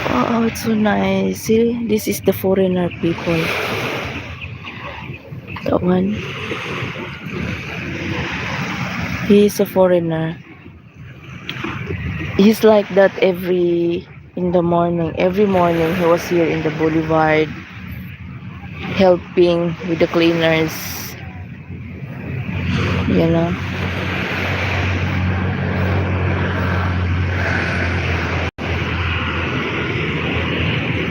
Oh, it's so nice. See, this is the foreigner people. That one. He is a foreigner. He's like that every in the morning. Every morning he was here in the boulevard helping with the cleaners, you know.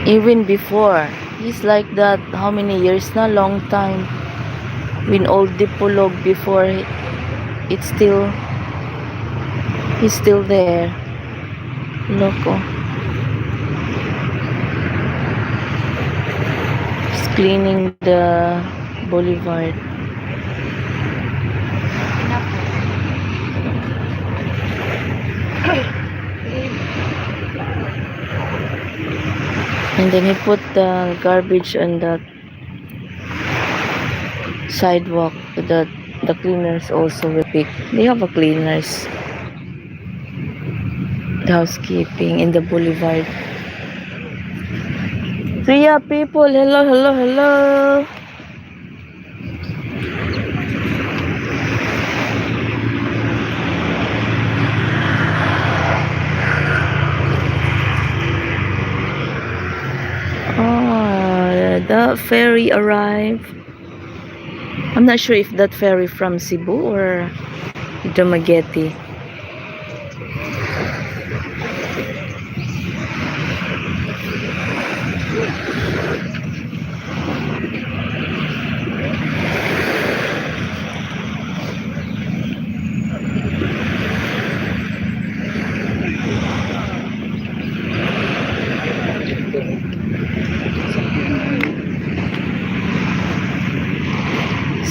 Even before, he's like that. How many years na? Long time. When old Dipolog before, it's still, he's still there. Loco. He's cleaning the boulevard. And then he put the garbage on the sidewalk. The cleaners also will pick. They have a cleaners. The housekeeping in the boulevard. So yeah, people, hello, hello, hello. Oh, the ferry arrived. I'm not sure if that ferry from Cebu or Dumaguete.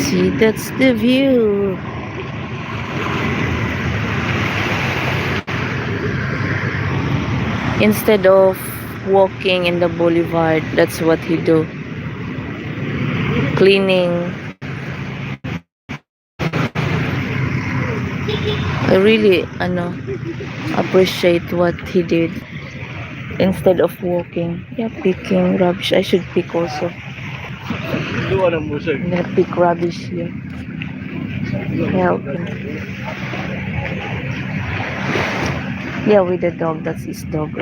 See, that's the view. Instead of walking in the boulevard, that's what he do. Cleaning. I really appreciate what he did. Instead of walking. Yeah, picking rubbish. I should pick also. I'm gonna pick rubbish here. Help him. Yeah, with the dog. That's his dog.